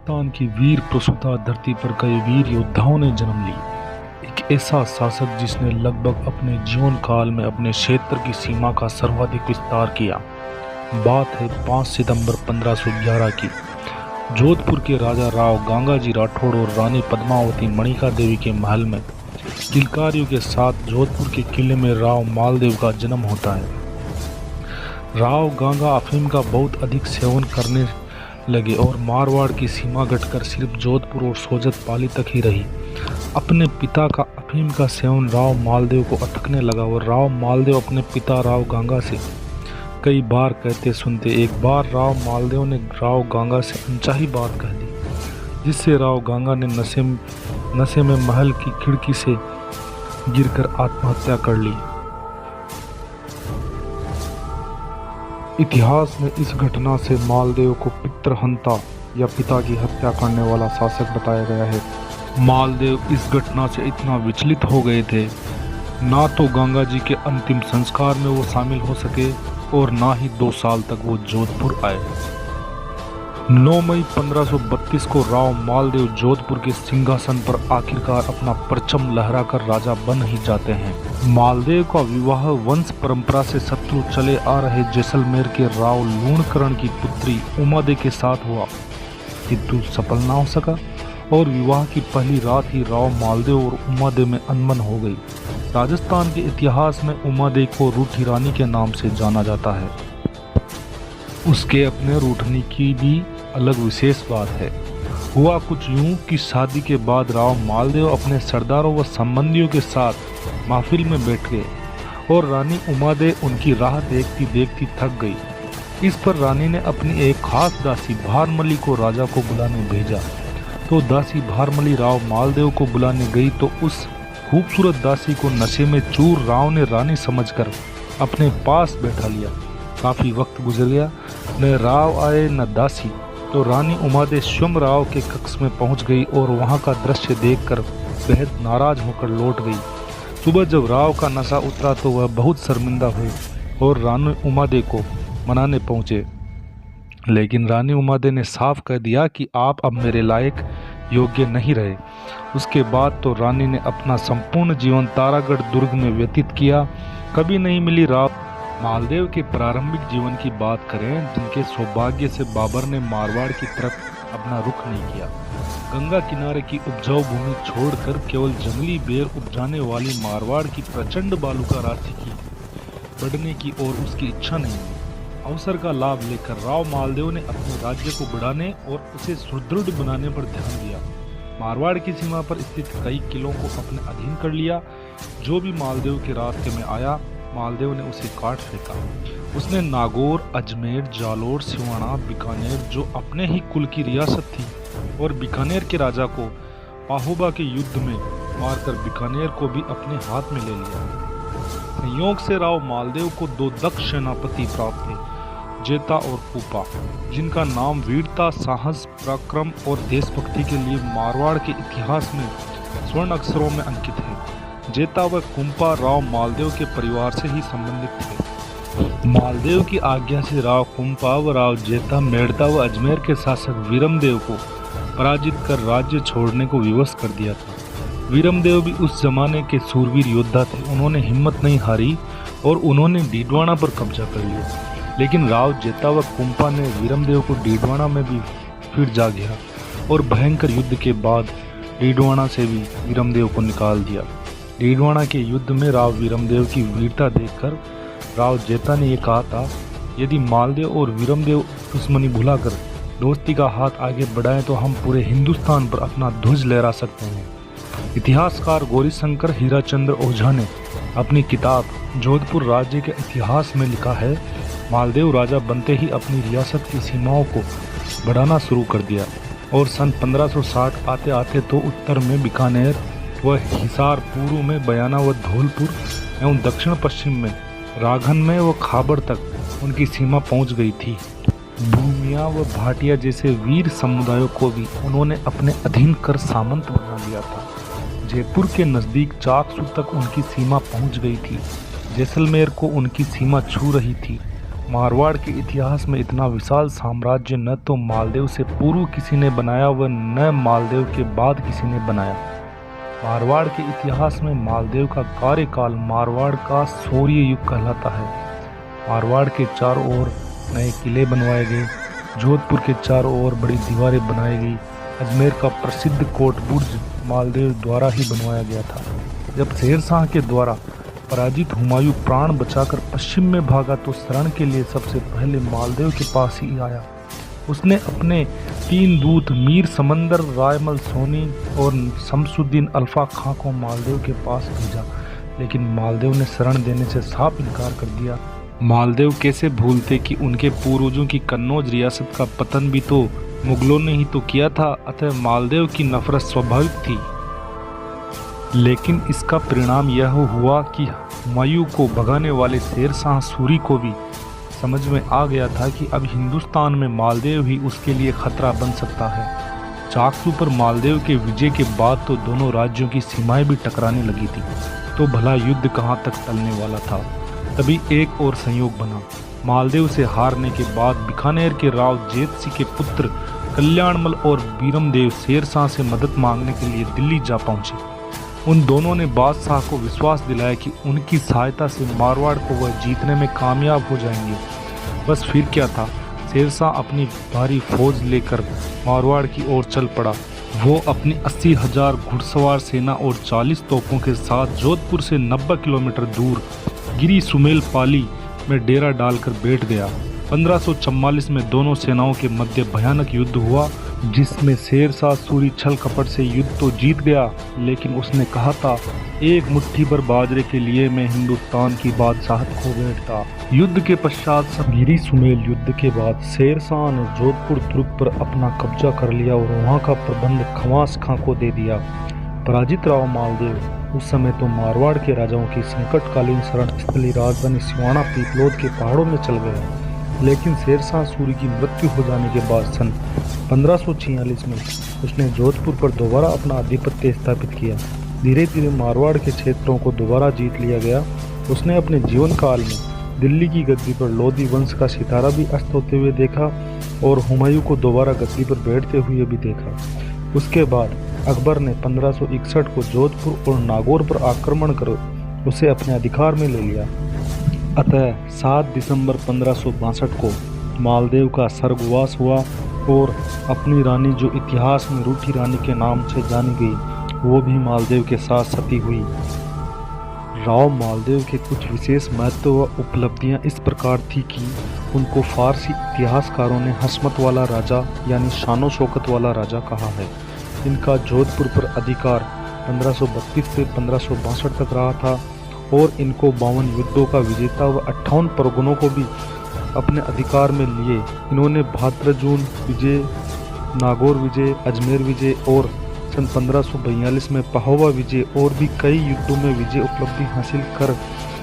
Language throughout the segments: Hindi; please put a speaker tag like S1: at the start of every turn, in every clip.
S1: राजस्थान की वीर प्रसूता धरती पर कई वीर योद्धाओं ने जन्म लिया। एक ऐसा शासक जिसने लगभग अपने जीवन काल में अपने क्षेत्र की सीमा का सर्वाधिक विस्तार किया। बात है 5 सितंबर 1511 की। जोधपुर के राजा राव गंगाजी राठौड़ और रानी पद्मावती मणिका देवी के महल में किलकारियों के साथ जोधपुर के किले में राव मालदेव का जन्म होता है। राव गंगा अफीम का बहुत अधिक सेवन करने लगे और मारवाड़ की सीमा घटकर सिर्फ जोधपुर और सोजत पाली तक ही रही। अपने पिता का अफीम का सेवन राव मालदेव को अटकने लगा और राव मालदेव अपने पिता राव गंगा से कई बार कहते सुनते। एक बार राव मालदेव ने राव गंगा से अनचाही बात कह दी, जिससे राव गंगा ने नशे में महल की खिड़की से गिरकर आत्महत्या कर ली। इतिहास में इस घटना से मालदेव को पितृहंता या पिता की हत्या करने वाला शासक बताया गया है। मालदेव इस घटना से इतना विचलित हो गए थे, ना तो गंगा जी के अंतिम संस्कार में वो शामिल हो सके और ना ही 2 साल तक वो जोधपुर आए। 9 मई 1532 को राव मालदेव जोधपुर के सिंहासन पर आखिरकार अपना परचम लहराकर राजा बन ही जाते हैं। मालदेव का विवाह वंश परंपरा से शत्रु चले आ रहे जैसलमेर के राव लूणकरण की पुत्री उमादे के साथ हुआ, किंतु सफल ना हो सका और विवाह की पहली रात ही राव मालदेव और उमादे में अनबन हो गई। राजस्थान के इतिहास में उमादे को रूठी रानी के नाम से जाना जाता है। उसके अपने रूठने की भी अलग विशेष बात है। हुआ कुछ यूं कि शादी के बाद राव मालदेव अपने सरदारों व संबंधियों के साथ महफिल में बैठ गए और रानी उमादे उनकी राह देखती देखती थक गई। इस पर रानी ने अपनी एक खास दासी भारमली को राजा को बुलाने भेजा। तो दासी भारमली राव मालदेव को बुलाने गई तो उस खूबसूरत दासी को नशे में चूर राव ने रानी समझकर अपने पास बैठा लिया। काफ़ी वक्त गुजर गया, न राव आए न दासी। तो रानी उमादे स्वयं राव के कक्ष में पहुंच गई और वहां का दृश्य देखकर बेहद नाराज होकर लौट गई। सुबह जब राव का नशा उतरा तो वह बहुत शर्मिंदा हुई और रानी उमादे को मनाने पहुंचे, लेकिन रानी उमादे ने साफ कह दिया कि आप अब मेरे लायक योग्य नहीं रहे। उसके बाद तो रानी ने अपना संपूर्ण जीवन तारागढ़ दुर्ग में व्यतीत किया। कभी नहीं मिली राव मालदेव के प्रारंभिक जीवन की बात करें, जिनके सौभाग्य से बाबर ने मारवाड़ की तरफ अपना रुख नहीं किया। गंगा किनारे की उपजाऊ भूमि छोड़कर केवल जंगली बेर उपजाने वाली मारवाड़ की प्रचंड बालुका राशि की बढ़ने की ओर उसकी इच्छा नहीं हुई। अवसर का लाभ लेकर राव मालदेव ने अपने राज्य को बढ़ाने और उसे सुदृढ़ बनाने पर ध्यान दिया। मारवाड़ की सीमा पर स्थित कई किलों को अपने अधीन कर लिया। जो भी मालदेव के रास्ते में आया, मालदेव ने उसे काट फेंका। उसने नागौर, अजमेर, जालोर, सिवाना, बीकानेर, जो अपने ही कुल की रियासत थी, और बीकानेर के राजा को पाहोबा के युद्ध में मारकर बीकानेर को भी अपने हाथ में ले लिया। संयोग से राव मालदेव को 2 दक्ष सेनापति प्राप्त थे, जेता और कुपा, जिनका नाम वीरता, साहस, पराक्रम और देशभक्ति के लिए मारवाड़ के इतिहास में स्वर्ण अक्षरों में अंकित है। जेता व कुंपा राव मालदेव के परिवार से ही संबंधित थे। मालदेव की आज्ञा से राव कुंपा व राव जेता मेड़ता व अजमेर के शासक वीरमदेव को पराजित कर राज्य छोड़ने को विवश कर दिया था। वीरमदेव भी उस जमाने के सूरवीर योद्धा थे। उन्होंने हिम्मत नहीं हारी और उन्होंने डीडवाना पर कब्जा कर लिया। लेकिन राव जेता व कुंपा ने वीरमदेव को डीडवाना में भी फिर जा घेरा और भयंकर युद्ध के बाद डीडवाना से भी वीरमदेव को निकाल दिया। डीडवाना के युद्ध में राव वीरमदेव की वीरता देखकर राव जेता ने ये कहा था, यदि मालदेव और वीरमदेव दुश्मनी भुलाकर दोस्ती का हाथ आगे बढ़ाएं तो हम पूरे हिंदुस्तान पर अपना ध्वज लहरा सकते हैं। इतिहासकार गौरीशंकर हीराचंद्र ओझा ने अपनी किताब जोधपुर राज्य के इतिहास में लिखा है, मालदेव राजा बनते ही अपनी रियासत की सीमाओं को बढ़ाना शुरू कर दिया और सन 1560 आते आते तो उत्तर में बीकानेर व हिसार, पूर्व में बयाना व धौलपुर एवं दक्षिण पश्चिम में राघन में व खाबर तक उनकी सीमा पहुंच गई थी। भूमिया व भाटिया जैसे वीर समुदायों को भी उन्होंने अपने अधीन कर सामंत बना लिया था। जयपुर के नज़दीक चाकसू तक उनकी सीमा पहुंच गई थी। जैसलमेर को उनकी सीमा छू रही थी मारवाड़ के इतिहास में इतना विशाल साम्राज्य न तो मालदेव से पूर्व किसी ने बनाया व न मालदेव के बाद किसी ने बनाया। मारवाड़ के इतिहास में मालदेव का कार्यकाल मारवाड़ का शौर्य युग कहलाता है। मारवाड़ के चारों ओर नए किले बनवाए गए, जोधपुर के चारों ओर बड़ी दीवारें बनाई गई। अजमेर का प्रसिद्ध कोट बुर्ज मालदेव द्वारा ही बनवाया गया था। जब शेर शाह के द्वारा पराजित हुमायूं प्राण बचाकर पश्चिम में भागा तो शरण के लिए सबसे पहले मालदेव के पास ही आया। उसने अपने 3 दूत मीर समंदर, रायमल सोनी और शमसुद्दीन अल्फा खां को मालदेव के पास भेजा, लेकिन मालदेव ने शरण देने से साफ इनकार कर दिया। मालदेव कैसे भूलते कि उनके पूर्वजों की कन्नौज रियासत का पतन भी तो मुगलों ने ही तो किया था, अतः मालदेव की नफरत स्वाभाविक थी। लेकिन इसका परिणाम यह हुआ कि हुमायूं को भगाने वाले शेर शाह सूरी को भी समझ में आ गया था कि अब हिंदुस्तान में मालदेव ही उसके लिए खतरा बन सकता है। चाकसू पर मालदेव के विजय के बाद तो दोनों राज्यों की सीमाएं भी टकराने लगी थी, तो भला युद्ध कहाँ तक टलने वाला था। तभी एक और संयोग बना। मालदेव से हारने के बाद बीकानेर के राव जेत सिंह के पुत्र कल्याणमल और बीरमदेव शेर शाह से मदद मांगने के लिए दिल्ली जा पहुंचे। उन दोनों ने बादशाह को विश्वास दिलाया कि उनकी सहायता से मारवाड़ को वह जीतने में कामयाब हो जाएंगे। बस फिर क्या था, शेर शाह अपनी भारी फौज लेकर मारवाड़ की ओर चल पड़ा। वो अपनी 80,000 घुड़सवार सेना और 40 तोपों के साथ जोधपुर से 90 किलोमीटर दूर गिरी सुमेल पाली में डेरा डालकर बैठ गया। 1544 में दोनों सेनाओं के मध्य भयानक युद्ध हुआ, जिसमें शेर शाह सूरी छल कपट से युद्ध तो जीत गया, लेकिन उसने कहा था, एक मुट्ठी भर बाजरे के लिए मैं हिंदुस्तान की बादशाहत खो बैठता। युद्ध के पश्चात गिरी सुमेल युद्ध के बाद शेर शाह ने जोधपुर दुर्ग पर अपना कब्जा कर लिया और वहां का प्रबंध खवास खां को दे दिया। पराजित राव मालदेव उस समय तो मारवाड़ के राजाओं की संकटकालीन शरण स्थली राजधानी सिवाना पीपलोद के पहाड़ों में चल गया। लेकिन शेर शाह सूरी की मृत्यु हो जाने के बाद सन 1546 में उसने जोधपुर पर दोबारा अपना आधिपत्य स्थापित किया। धीरे धीरे मारवाड़ के क्षेत्रों को दोबारा जीत लिया गया। उसने अपने जीवन काल में दिल्ली की गद्दी पर लोधी वंश का सितारा भी अस्त होते हुए देखा और हुमायूं को दोबारा गद्दी पर बैठते हुए भी देखा। उसके बाद अकबर ने 1561 को जोधपुर और नागौर पर आक्रमण कर उसे अपने अधिकार में ले लिया। अतः 7 दिसंबर 1562 को मालदेव का स्वर्गवास हुआ और अपनी रानी, जो इतिहास में रूठी रानी के नाम से जानी गई, वो भी मालदेव के साथ सती हुई। राव मालदेव के कुछ विशेष महत्व व उपलब्धियां इस प्रकार थी कि उनको फारसी इतिहासकारों ने हस्मत वाला राजा यानी शानो शौकत वाला राजा कहा है। इनका जोधपुर पर अधिकार 1532 से 1562 तक रहा था और इनको 52 युद्धों का विजेता व 58 परगनों को भी अपने अधिकार में लिए। इन्होंने भाद्रजून विजय, नागौर विजय, अजमेर विजय और सन 1542 में पहोवा विजय और भी कई युद्धों में विजय उपलब्धि हासिल कर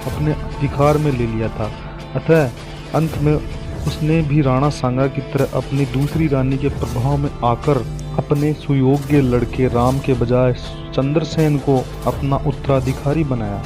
S1: अपने अधिकार में ले लिया था। अतः अंत में उसने भी राणा सांगा की तरह अपनी दूसरी रानी के प्रभाव में आकर अपने सुयोग्य लड़के राम के बजाय चंद्रसेन को अपना उत्तराधिकारी बनाया।